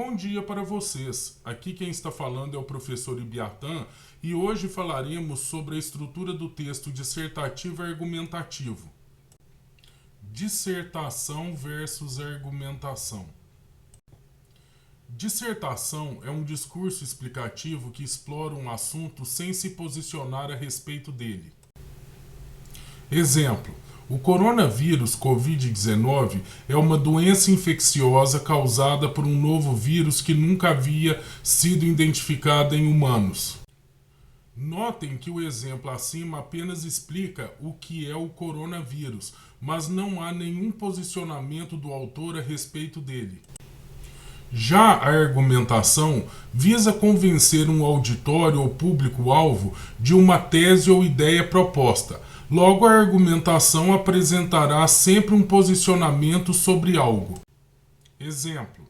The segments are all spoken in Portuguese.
Bom dia para vocês. Aqui quem está falando é o professor Ibiatan e hoje falaremos sobre a estrutura do texto dissertativo e argumentativo. Dissertação versus argumentação. Dissertação é um discurso explicativo que explora um assunto sem se posicionar a respeito dele. Exemplo: o coronavírus Covid-19 é uma doença infecciosa causada por um novo vírus que nunca havia sido identificado em humanos. Notem que o exemplo acima apenas explica o que é o coronavírus, mas não há nenhum posicionamento do autor a respeito dele. Já a argumentação visa convencer um auditório ou público-alvo de uma tese ou ideia proposta. Logo, a argumentação apresentará sempre um posicionamento sobre algo. Exemplo: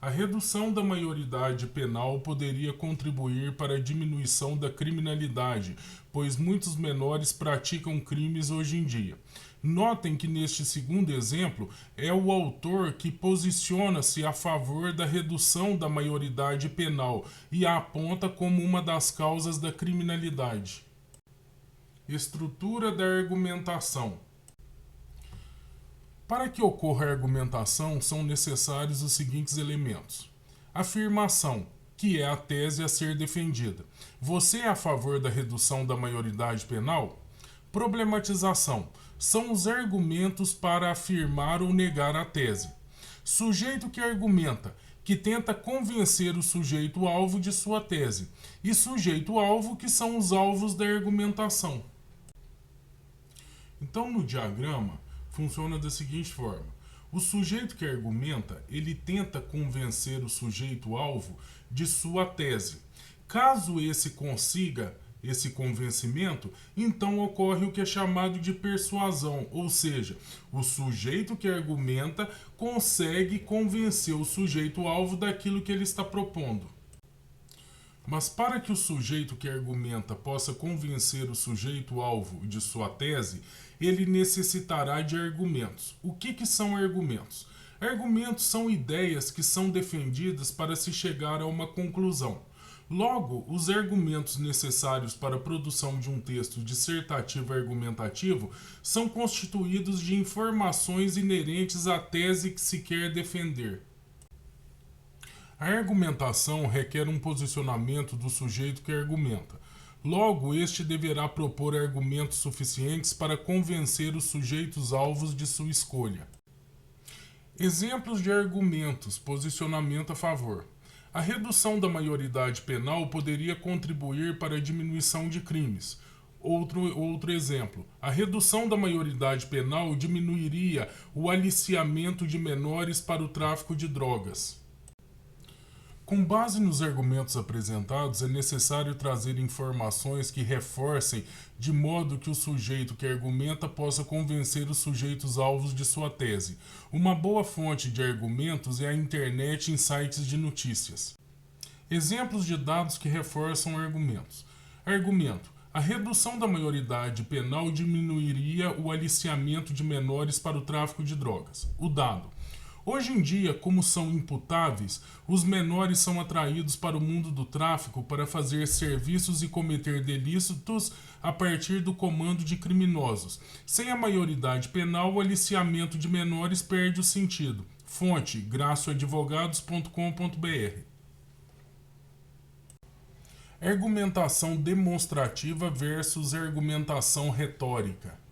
a redução da maioridade penal poderia contribuir para a diminuição da criminalidade, pois muitos menores praticam crimes hoje em dia. Notem que neste segundo exemplo é o autor que posiciona-se a favor da redução da maioridade penal e a aponta como uma das causas da criminalidade. Estrutura da argumentação. Para que ocorra a argumentação, são necessários os seguintes elementos: afirmação, que é a tese a ser defendida. Você é a favor da redução da maioridade penal? Problematização. São os argumentos para afirmar ou negar a tese. Sujeito que argumenta, que tenta convencer o sujeito-alvo de sua tese. E sujeito-alvo, que são os alvos da argumentação. Então, no diagrama, funciona da seguinte forma: o sujeito que argumenta, ele tenta convencer o sujeito-alvo de sua tese. Caso esse consiga esse convencimento, então ocorre o que é chamado de persuasão, ou seja, o sujeito que argumenta consegue convencer o sujeito-alvo daquilo que ele está propondo. Mas para que o sujeito que argumenta possa convencer o sujeito-alvo de sua tese, ele necessitará de argumentos. O que são argumentos? Argumentos são ideias que são defendidas para se chegar a uma conclusão. Logo, os argumentos necessários para a produção de um texto dissertativo e argumentativo são constituídos de informações inerentes à tese que se quer defender. A argumentação requer um posicionamento do sujeito que argumenta. Logo, este deverá propor argumentos suficientes para convencer os sujeitos-alvos de sua escolha. Exemplos de argumentos: posicionamento a favor. A redução da maioridade penal poderia contribuir para a diminuição de crimes. Outro exemplo: a redução da maioridade penal diminuiria o aliciamento de menores para o tráfico de drogas. Com base nos argumentos apresentados, é necessário trazer informações que reforcem de modo que o sujeito que argumenta possa convencer os sujeitos-alvos de sua tese. Uma boa fonte de argumentos é a internet em sites de notícias. Exemplos de dados que reforçam argumentos. Argumento: a redução da maioridade penal diminuiria o aliciamento de menores para o tráfico de drogas. O dado: hoje em dia, como são imputáveis, os menores são atraídos para o mundo do tráfico para fazer serviços e cometer delitos a partir do comando de criminosos. Sem a maioridade penal, o aliciamento de menores perde o sentido. Fonte: gracioadvogados.com.br. Argumentação demonstrativa versus argumentação retórica.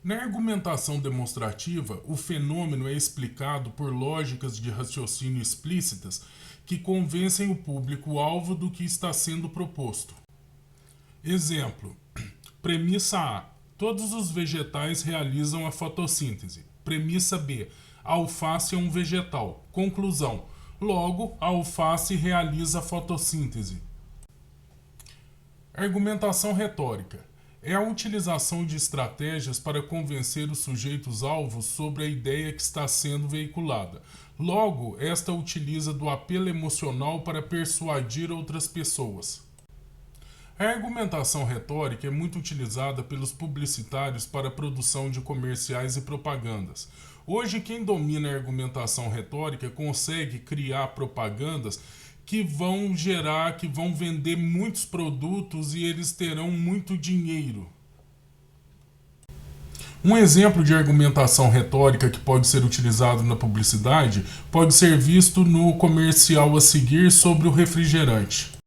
Na argumentação demonstrativa, o fenômeno é explicado por lógicas de raciocínio explícitas que convencem o público-alvo do que está sendo proposto. Exemplo: premissa A: todos os vegetais realizam a fotossíntese. Premissa B: a alface é um vegetal. Conclusão: logo, a alface realiza a fotossíntese. Argumentação retórica é a utilização de estratégias para convencer os sujeitos-alvos sobre a ideia que está sendo veiculada. Logo, esta utiliza do apelo emocional para persuadir outras pessoas. A argumentação retórica é muito utilizada pelos publicitários para a produção de comerciais e propagandas. Hoje, quem domina a argumentação retórica consegue criar propagandas que vão gerar, que vão vender muitos produtos e eles terão muito dinheiro. Um exemplo de argumentação retórica que pode ser utilizado na publicidade pode ser visto no comercial a seguir sobre o refrigerante.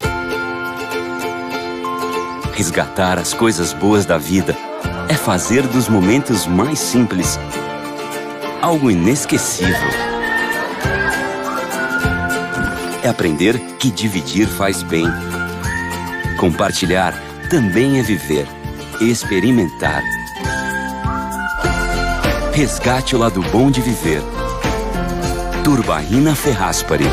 Resgatar as coisas boas da vida é fazer dos momentos mais simples algo inesquecível. É aprender que dividir faz bem. Compartilhar também é viver, experimentar. Resgate o lado bom de viver. Turbaína Ferraspari.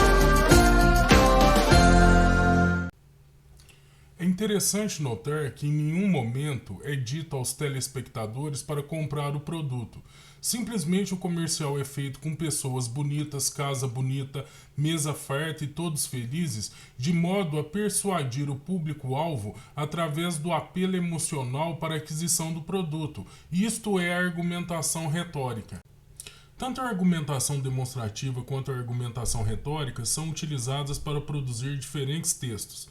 É interessante notar que em nenhum momento é dito aos telespectadores para comprar o produto. Simplesmente o comercial é feito com pessoas bonitas, casa bonita, mesa farta e todos felizes, de modo a persuadir o público-alvo através do apelo emocional para a aquisição do produto. Isto é a argumentação retórica. Tanto a argumentação demonstrativa quanto a argumentação retórica são utilizadas para produzir diferentes textos.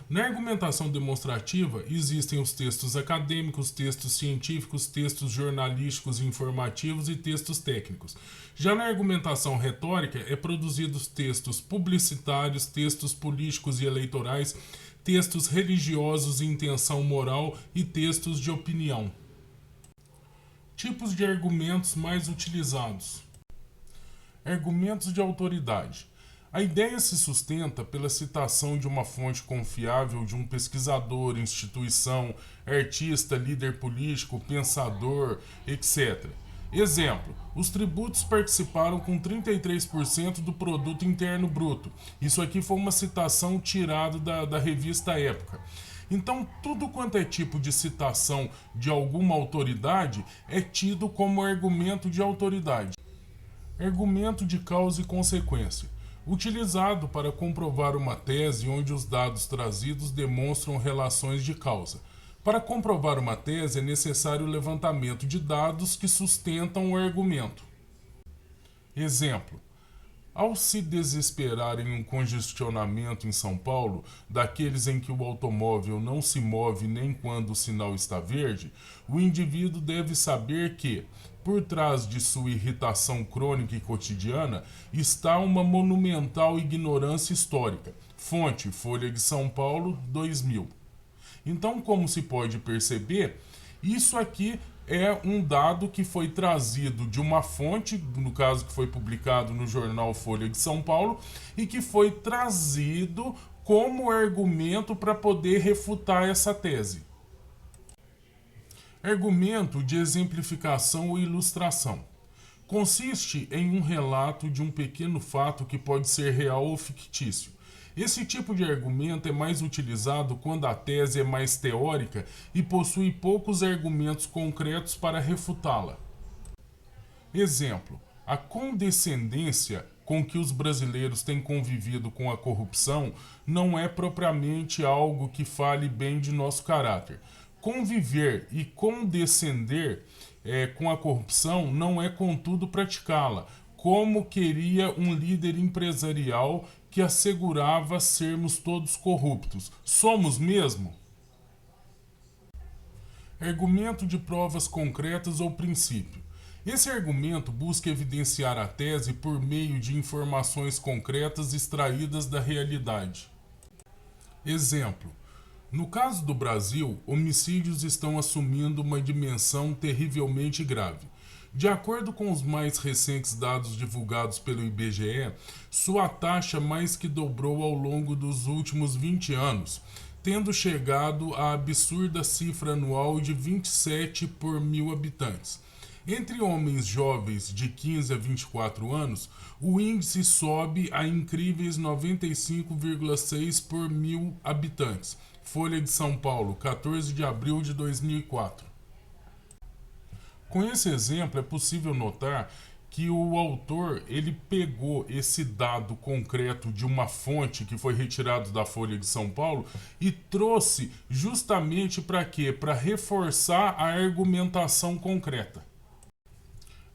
Na argumentação demonstrativa, existem os textos acadêmicos, textos científicos, textos jornalísticos e informativos e textos técnicos. Já na argumentação retórica, é produzidos textos publicitários, textos políticos e eleitorais, textos religiosos e intenção moral e textos de opinião. Tipos de argumentos mais utilizados. Argumentos de autoridade. A ideia se sustenta pela citação de uma fonte confiável de um pesquisador, instituição, artista, líder político, pensador, etc. Exemplo, os tributos participaram com 33% do produto interno bruto. Isso aqui foi uma citação tirada da revista Época. Então, tudo quanto é tipo de citação de alguma autoridade é tido como argumento de autoridade. Argumento de causa e consequência. Utilizado para comprovar uma tese onde os dados trazidos demonstram relações de causa. Para comprovar uma tese é necessário o levantamento de dados que sustentam o argumento. Exemplo: ao se desesperar em um congestionamento em São Paulo, daqueles em que o automóvel não se move nem quando o sinal está verde, o indivíduo deve saber que, por trás de sua irritação crônica e cotidiana, está uma monumental ignorância histórica. Fonte: Folha de São Paulo, 2000. Então, como se pode perceber, isso aqui é um dado que foi trazido de uma fonte, no caso que foi publicado no jornal Folha de São Paulo, e que foi trazido como argumento para poder refutar essa tese. Argumento de exemplificação ou ilustração. Consiste em um relato de um pequeno fato que pode ser real ou fictício. Esse tipo de argumento é mais utilizado quando a tese é mais teórica e possui poucos argumentos concretos para refutá-la. Exemplo: a condescendência com que os brasileiros têm convivido com a corrupção não é propriamente algo que fale bem de nosso caráter. Conviver e condescender com a corrupção não é, contudo, praticá-la, como queria um líder empresarial que assegurava sermos todos corruptos. Somos mesmo? Argumento de provas concretas ou princípio. Esse argumento busca evidenciar a tese por meio de informações concretas extraídas da realidade. Exemplo: no caso do Brasil, homicídios estão assumindo uma dimensão terrivelmente grave. De acordo com os mais recentes dados divulgados pelo IBGE, sua taxa mais que dobrou ao longo dos últimos 20 anos, tendo chegado à absurda cifra anual de 27 por mil habitantes. Entre homens jovens de 15 a 24 anos, o índice sobe a incríveis 95,6 por mil habitantes. Folha de São Paulo, 14 de abril de 2004. Com esse exemplo, é possível notar que o autor ele pegou esse dado concreto de uma fonte que foi retirado da Folha de São Paulo e trouxe justamente para quê? Para reforçar a argumentação concreta.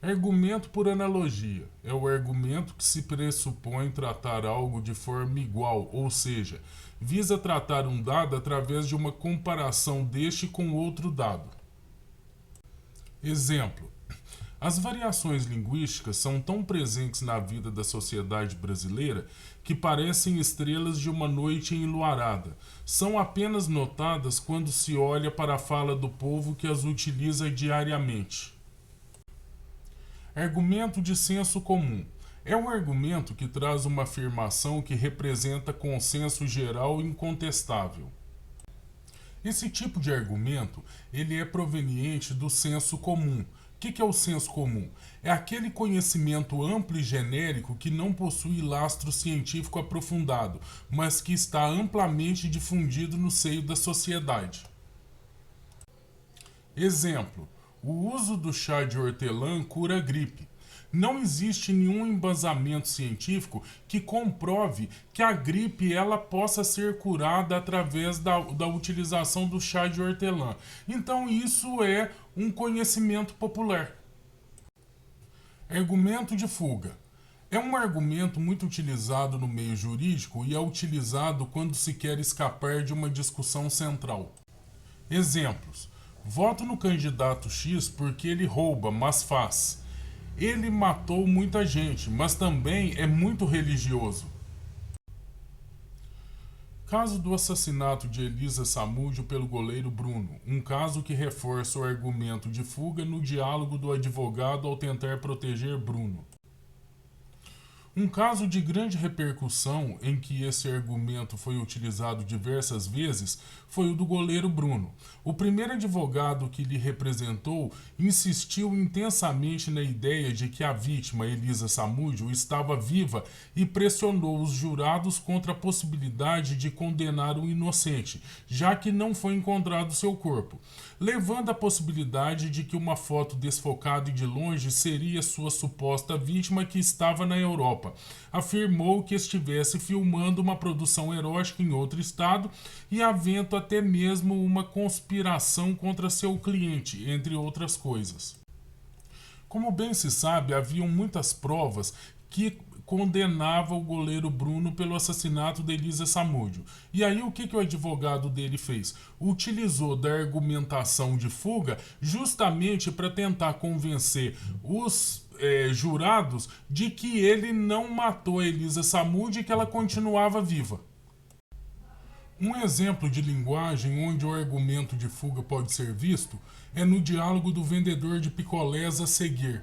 Argumento por analogia é o argumento que se pressupõe tratar algo de forma igual, ou seja, visa tratar um dado através de uma comparação deste com outro dado. Exemplo: as variações linguísticas são tão presentes na vida da sociedade brasileira que parecem estrelas de uma noite enluarada. São apenas notadas quando se olha para a fala do povo que as utiliza diariamente. Argumento de senso comum. É um argumento que traz uma afirmação que representa consenso geral incontestável. Esse tipo de argumento ele é proveniente do senso comum. O que é o senso comum? É aquele conhecimento amplo e genérico que não possui lastro científico aprofundado, mas que está amplamente difundido no seio da sociedade. Exemplo: o uso do chá de hortelã cura a gripe. Não existe nenhum embasamento científico que comprove que a gripe ela possa ser curada através da utilização do chá de hortelã. Então isso é um conhecimento popular. Argumento de fuga. É um argumento muito utilizado no meio jurídico e é utilizado quando se quer escapar de uma discussão central. Exemplos: voto no candidato X porque ele rouba, mas faz. Ele matou muita gente, mas também é muito religioso. Caso do assassinato de Elisa Samúdio pelo goleiro Bruno, um caso que reforça o argumento de fuga no diálogo do advogado ao tentar proteger Bruno. Um caso de grande repercussão em que esse argumento foi utilizado diversas vezes foi o do goleiro Bruno. O primeiro advogado que lhe representou insistiu intensamente na ideia de que a vítima, Elisa Samúdio, estava viva e pressionou os jurados contra a possibilidade de condenar o inocente, já que não foi encontrado seu corpo, levando a possibilidade de que uma foto desfocada e de longe seria sua suposta vítima que estava na Europa. Afirmou que estivesse filmando uma produção erótica em outro estado e havendo até mesmo uma conspiração contra seu cliente, entre outras coisas. Como bem se sabe, haviam muitas provas que condenavam o goleiro Bruno pelo assassinato de Elisa Samúdio. E aí o que o advogado dele fez? Utilizou da argumentação de fuga justamente para tentar convencer os jurados de que ele não matou a Elisa Samúdio e que ela continuava viva. Um exemplo de linguagem onde o argumento de fuga pode ser visto é no diálogo do vendedor de picolés a seguir.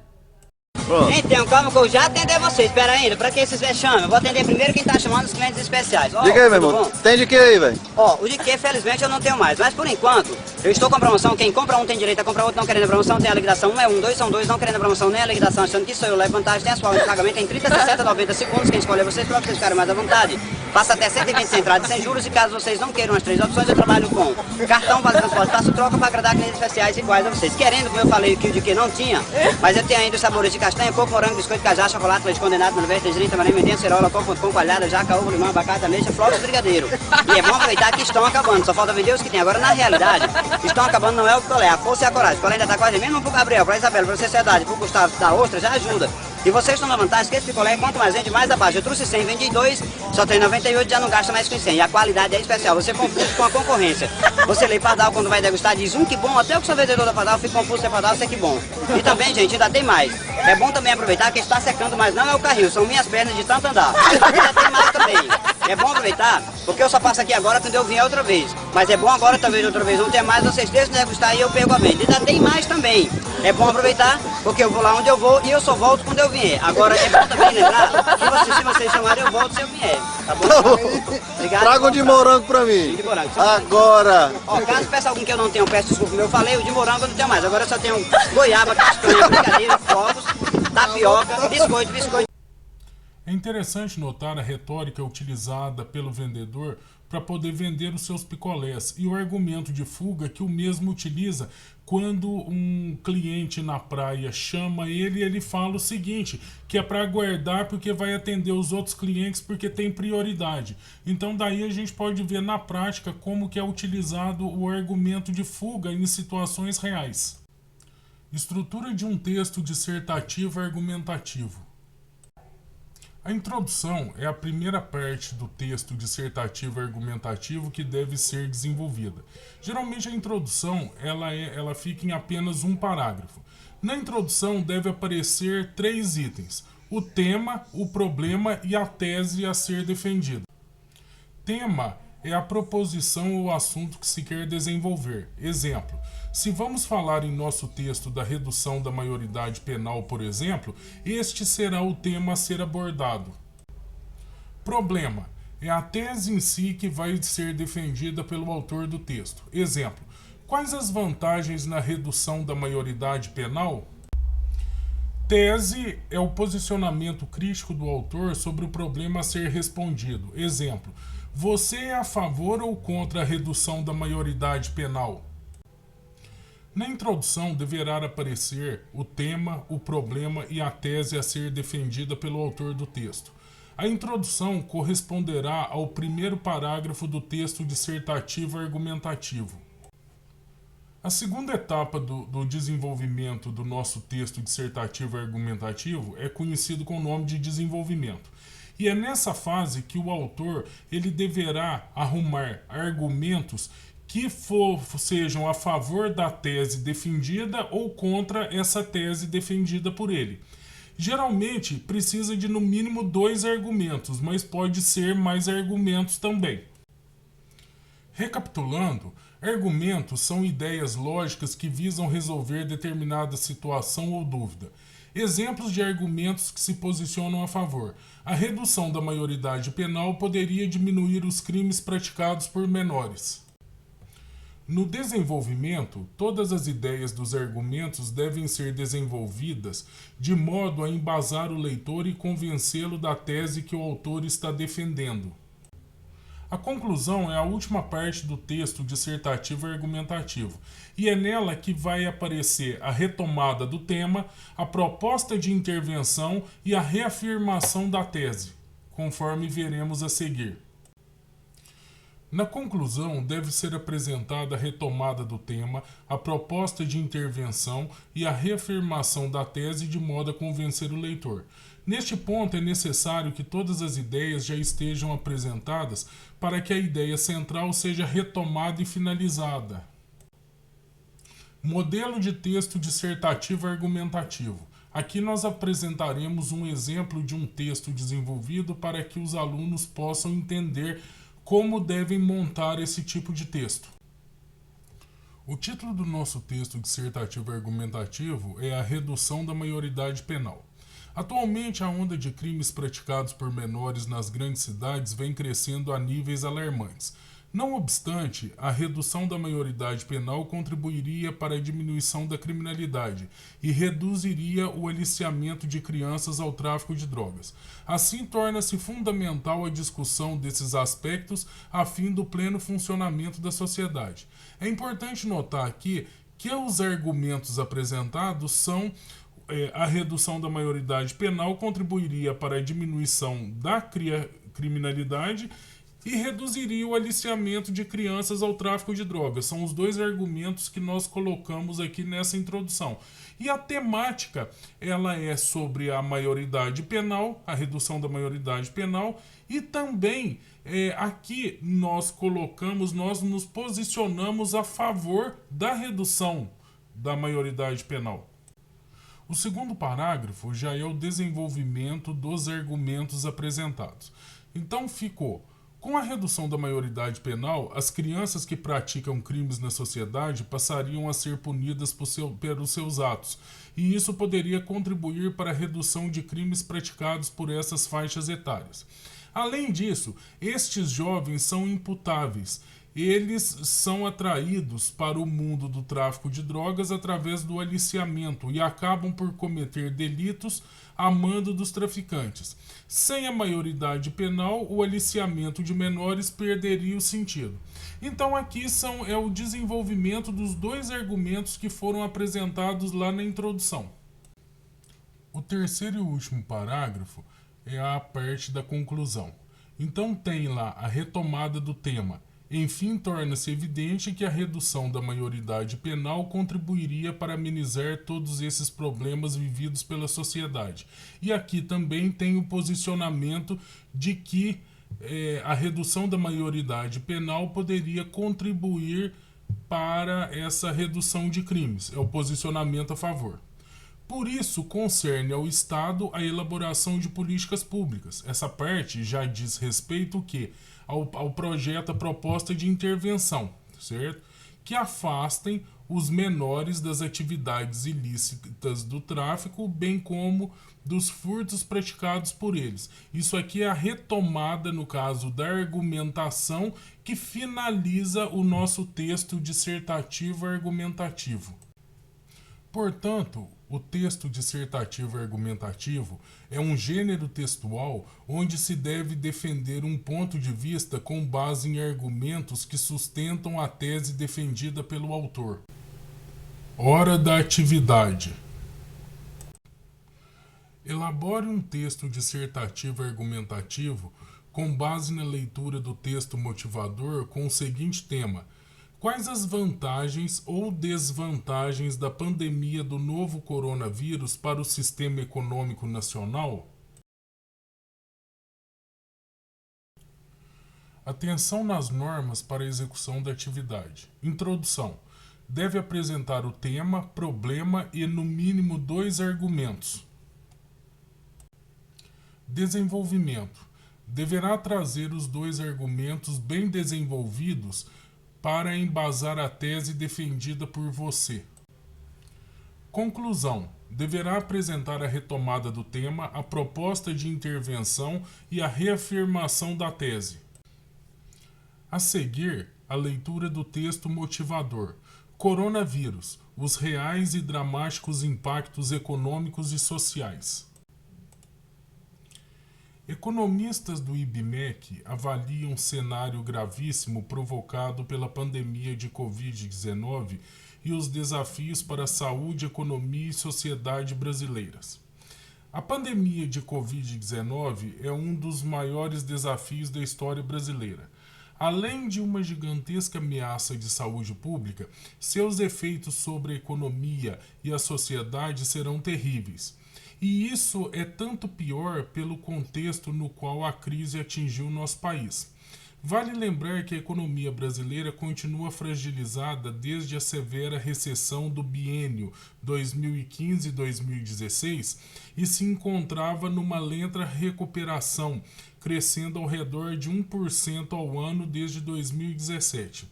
Então, calma que eu já atender vocês. Espera ainda, pra que esses vexames? Eu vou atender primeiro quem tá chamando os clientes especiais. Diga aí, meu irmão. Tem de que aí, velho? Ó, o de que, felizmente, eu não tenho mais. Mas, por enquanto, eu estou com a promoção. Quem compra um tem direito a comprar outro, não querendo a promoção, tem a liquidação. Um é um, dois são dois, não querendo a promoção, nem a liquidação. Achando que sou eu, levo vantagem, tem as formas de pagamento em 30, 60, 90 segundos. Quem escolher vocês, pra vocês ficarem mais à vontade. Passa até 120 sem entrada e sem juros. E caso vocês não queiram as três opções, eu trabalho com cartão, vale transporte, faço troca para agradar clientes especiais iguais a vocês. Querendo, como eu falei, que o de que não tinha, mas eu tenho ainda os sabores de castanha, coco, morango, biscoito, cajá, chocolate, leite condensado, mel verde, tangerina, tamarindo, mendenha, cerola, coco, coalhada, jaca, ovo, limão, abacate, ameixa, flocos, brigadeiro. E é bom aproveitar que estão acabando, só falta vender os que tem. Agora, na realidade, estão acabando não é o picolé, a força e a coragem. O picolé ainda tá quase mesmo pro Gabriel, pra Isabela, pra Sociedade, pro Gustavo da Ostra, já ajuda. E vocês estão na vantagem que esse picolé, quanto mais vende, mais abaixo. Eu trouxe 100, vendi 2, só tem 98, já não gasta mais com 100. E a qualidade é especial, você confunde com a concorrência. Você lê Pardal quando vai degustar, diz que bom, até o que sou vendedor da Pardal, fica confuso se é Pardal, se é que bom. E também, gente, ainda tem mais. É bom também aproveitar que está secando, mas não é o carrinho, são minhas pernas de tanto andar. Ainda tem mais também. É bom aproveitar, porque eu só passo aqui agora quando eu vier outra vez. Mas é bom agora, talvez outra vez não tenha mais, vocês deixam de degustar e eu pego a venda. Ainda tem mais também. É bom aproveitar, porque eu vou lá onde eu vou e eu só volto quando eu vier. Agora é bom também lembrar que se vocês chamarem, eu volto se eu vier. Tá bom? Obrigado. Traga um de morango pra mim. De morango. Agora. Ó, caso peça algum que eu não tenho, peço desculpa, eu falei, o de morango eu não tenho mais. Agora eu só tenho goiaba, castanha, brigadeiro, fogos, tapioca, biscoito. É interessante notar a retórica utilizada pelo vendedor para poder vender os seus picolés. E o argumento de fuga que o mesmo utiliza quando um cliente na praia chama ele, ele fala o seguinte, que é para aguardar porque vai atender os outros clientes porque tem prioridade. Então daí a gente pode ver na prática como que é utilizado o argumento de fuga em situações reais. Estrutura de um texto dissertativo argumentativo. A introdução é a primeira parte do texto dissertativo argumentativo que deve ser desenvolvida. Geralmente a introdução ela fica em apenas um parágrafo. Na introdução deve aparecer 3 itens: o tema, o problema e a tese a ser defendida. Tema é a proposição ou assunto que se quer desenvolver. Exemplo: se vamos falar em nosso texto da redução da maioridade penal, por exemplo, este será o tema a ser abordado. Problema é a tese em si que vai ser defendida pelo autor do texto. Exemplo: quais as vantagens na redução da maioridade penal? Tese é o posicionamento crítico do autor sobre o problema a ser respondido. Exemplo: você é a favor ou contra a redução da maioridade penal? Na introdução deverá aparecer o tema, o problema e a tese a ser defendida pelo autor do texto. A introdução corresponderá ao primeiro parágrafo do texto dissertativo argumentativo. A segunda etapa do desenvolvimento do nosso texto dissertativo argumentativo é conhecido com o nome de desenvolvimento. E é nessa fase que o autor ele deverá arrumar argumentos que sejam a favor da tese defendida ou contra essa tese defendida por ele. Geralmente precisa de no mínimo 2 argumentos, mas pode ser mais argumentos também. Recapitulando, argumentos são ideias lógicas que visam resolver determinada situação ou dúvida. Exemplos de argumentos que se posicionam a favor: a redução da maioridade penal poderia diminuir os crimes praticados por menores. No desenvolvimento, todas as ideias dos argumentos devem ser desenvolvidas de modo a embasar o leitor e convencê-lo da tese que o autor está defendendo. A conclusão é a última parte do texto dissertativo argumentativo, e é nela que vai aparecer a retomada do tema, a proposta de intervenção e a reafirmação da tese, conforme veremos a seguir. Na conclusão, deve ser apresentada a retomada do tema, a proposta de intervenção e a reafirmação da tese de modo a convencer o leitor. Neste ponto, é necessário que todas as ideias já estejam apresentadas para que a ideia central seja retomada e finalizada. Modelo de texto dissertativo argumentativo. Aqui nós apresentaremos um exemplo de um texto desenvolvido para que os alunos possam entender como devem montar esse tipo de texto. O título do nosso texto dissertativo argumentativo é a redução da maioridade penal. Atualmente, a onda de crimes praticados por menores nas grandes cidades vem crescendo a níveis alarmantes. Não obstante, a redução da maioridade penal contribuiria para a diminuição da criminalidade e reduziria o aliciamento de crianças ao tráfico de drogas. Assim, torna-se fundamental a discussão desses aspectos a fim do pleno funcionamento da sociedade. É importante notar aqui que os argumentos apresentados são a redução da maioridade penal contribuiria para a diminuição da criminalidade e reduziria o aliciamento de crianças ao tráfico de drogas. São os 2 argumentos que nós colocamos aqui nessa introdução. E a temática, ela é sobre a maioridade penal, a redução da maioridade penal, e também aqui nós nos posicionamos a favor da redução da maioridade penal. O segundo parágrafo já é o desenvolvimento dos argumentos apresentados. Então ficou: com a redução da maioridade penal, as crianças que praticam crimes na sociedade passariam a ser punidas pelos seus atos, e isso poderia contribuir para a redução de crimes praticados por essas faixas etárias. Além disso, estes jovens são imputáveis eles são atraídos para o mundo do tráfico de drogas através do aliciamento e acabam por cometer delitos a mando dos traficantes. Sem a maioridade penal, o aliciamento de menores perderia o sentido. Então aqui é o desenvolvimento dos dois argumentos que foram apresentados lá na introdução. O terceiro e último parágrafo é a parte da conclusão. Então tem lá a retomada do tema. Enfim, torna-se evidente que a redução da maioridade penal contribuiria para amenizar todos esses problemas vividos pela sociedade. E aqui também tem o posicionamento de que a redução da maioridade penal poderia contribuir para essa redução de crimes. É o posicionamento a favor. Por isso, concerne ao Estado a elaboração de políticas públicas. Essa parte já diz respeito ao projeto, a proposta de intervenção, certo? Que afastem os menores das atividades ilícitas do tráfico, bem como dos furtos praticados por eles. Isso aqui é a retomada, no caso da argumentação, que finaliza o nosso texto dissertativo argumentativo. Portanto, o texto dissertativo argumentativo é um gênero textual onde se deve defender um ponto de vista com base em argumentos que sustentam a tese defendida pelo autor. Hora da atividade. Elabore um texto dissertativo argumentativo com base na leitura do texto motivador com o seguinte tema: quais as vantagens ou desvantagens da pandemia do novo coronavírus para o sistema econômico nacional? Atenção nas normas para a execução da atividade. Introdução. Deve apresentar o tema, problema e, no mínimo, 2 argumentos. Desenvolvimento. Deverá trazer os 2 argumentos bem desenvolvidos para embasar a tese defendida por você. Conclusão. Deverá apresentar a retomada do tema, a proposta de intervenção e a reafirmação da tese. A seguir, a leitura do texto motivador. Coronavírus, os reais e dramáticos impactos econômicos e sociais. Economistas do IBMEC avaliam um cenário gravíssimo provocado pela pandemia de Covid-19 e os desafios para a saúde, economia e sociedade brasileiras. A pandemia de Covid-19 é um dos maiores desafios da história brasileira. Além de uma gigantesca ameaça de saúde pública, seus efeitos sobre a economia e a sociedade serão terríveis. E isso é tanto pior pelo contexto no qual a crise atingiu nosso país. Vale lembrar que a economia brasileira continua fragilizada desde a severa recessão do biênio 2015-2016 e se encontrava numa lenta recuperação, crescendo ao redor de 1% ao ano desde 2017.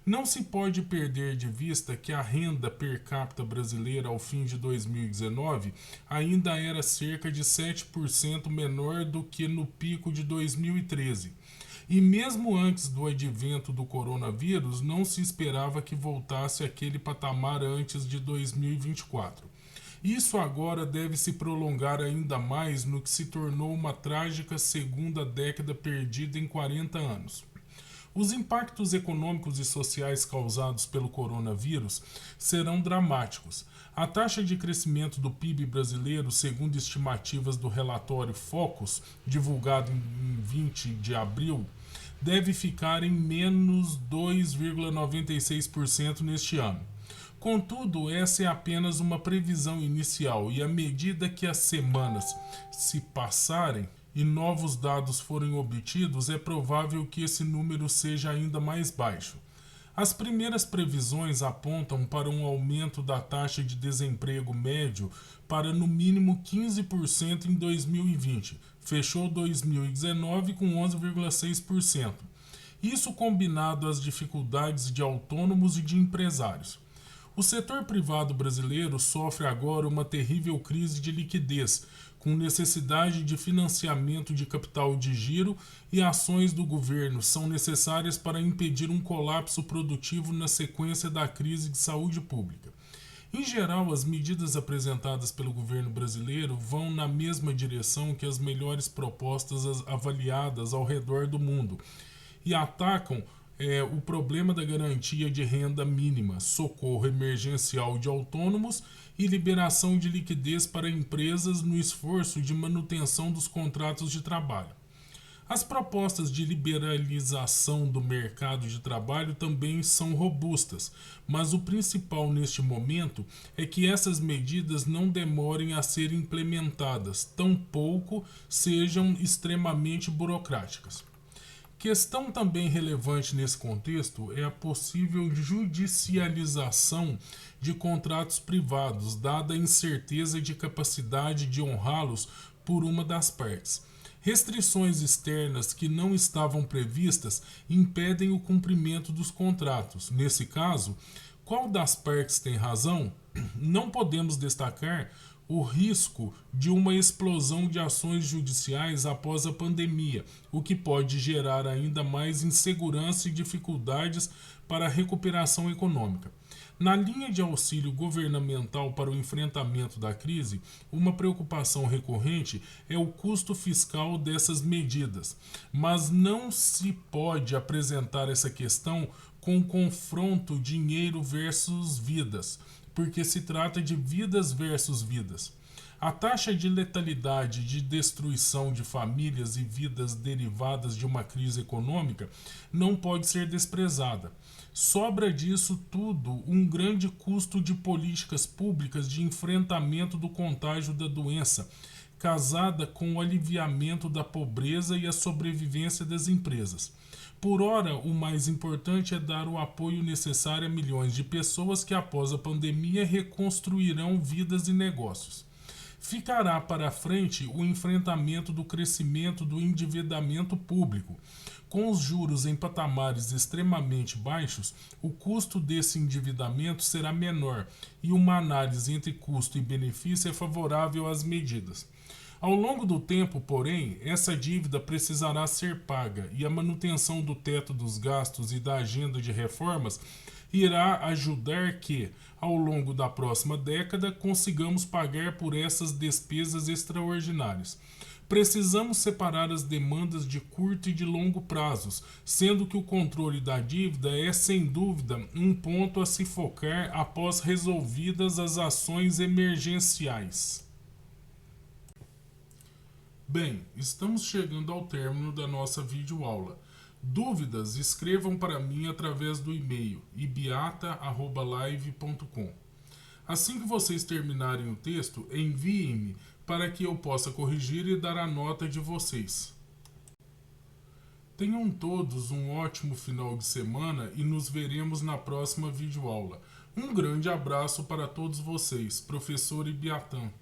Não se pode perder de vista que a renda per capita brasileira ao fim de 2019 ainda era cerca de 7% menor do que no pico de 2013. E mesmo antes do advento do coronavírus, não se esperava que voltasse àquele patamar antes de 2024. Isso agora deve se prolongar ainda mais no que se tornou uma trágica segunda década perdida em 40 anos. Os impactos econômicos e sociais causados pelo coronavírus serão dramáticos. A taxa de crescimento do PIB brasileiro, segundo estimativas do relatório Focus, divulgado em 20 de abril, deve ficar em menos 2,96% neste ano. Contudo, essa é apenas uma previsão inicial e à medida que as semanas se passarem e novos dados forem obtidos, é provável que esse número seja ainda mais baixo. As primeiras previsões apontam para um aumento da taxa de desemprego médio para no mínimo 15% em 2020. Fechou 2019 com 11,6%. Isso combinado às dificuldades de autônomos e de empresários. O setor privado brasileiro sofre agora uma terrível crise de liquidez, com necessidade de financiamento de capital de giro, e ações do governo são necessárias para impedir um colapso produtivo na sequência da crise de saúde pública. Em geral, as medidas apresentadas pelo governo brasileiro vão na mesma direção que as melhores propostas avaliadas ao redor do mundo e atacam o problema da garantia de renda mínima, socorro emergencial de autônomos e liberação de liquidez para empresas no esforço de manutenção dos contratos de trabalho. As propostas de liberalização do mercado de trabalho também são robustas, mas o principal neste momento é que essas medidas não demorem a ser implementadas, tampouco sejam extremamente burocráticas. Questão também relevante nesse contexto é a possível judicialização de contratos privados, dada a incerteza de capacidade de honrá-los por uma das partes. Restrições externas que não estavam previstas impedem o cumprimento dos contratos. Nesse caso, qual das partes tem razão? Não podemos destacar o risco de uma explosão de ações judiciais após a pandemia, o que pode gerar ainda mais insegurança e dificuldades para a recuperação econômica. Na linha de auxílio governamental para o enfrentamento da crise, uma preocupação recorrente é o custo fiscal dessas medidas, mas não se pode apresentar essa questão com confronto dinheiro versus vidas, porque se trata de vidas versus vidas. A taxa de letalidade de destruição de famílias e vidas derivadas de uma crise econômica não pode ser desprezada. Sobra disso tudo um grande custo de políticas públicas de enfrentamento do contágio da doença, casada com o aliviamento da pobreza e a sobrevivência das empresas. Por ora, o mais importante é dar o apoio necessário a milhões de pessoas que, após a pandemia, reconstruirão vidas e negócios. Ficará para frente o enfrentamento do crescimento do endividamento público. Com os juros em patamares extremamente baixos, o custo desse endividamento será menor e uma análise entre custo e benefício é favorável às medidas. Ao longo do tempo, porém, essa dívida precisará ser paga e a manutenção do teto dos gastos e da agenda de reformas irá ajudar que, ao longo da próxima década, consigamos pagar por essas despesas extraordinárias. Precisamos separar as demandas de curto e de longo prazos, sendo que o controle da dívida é, sem dúvida, um ponto a se focar após resolvidas as ações emergenciais. Bem, estamos chegando ao término da nossa videoaula. Dúvidas, escrevam para mim através do e-mail ibiata@live.com. Assim que vocês terminarem o texto, enviem-me para que eu possa corrigir e dar a nota de vocês. Tenham todos um ótimo final de semana e nos veremos na próxima videoaula. Um grande abraço para todos vocês, professor Ibiatã.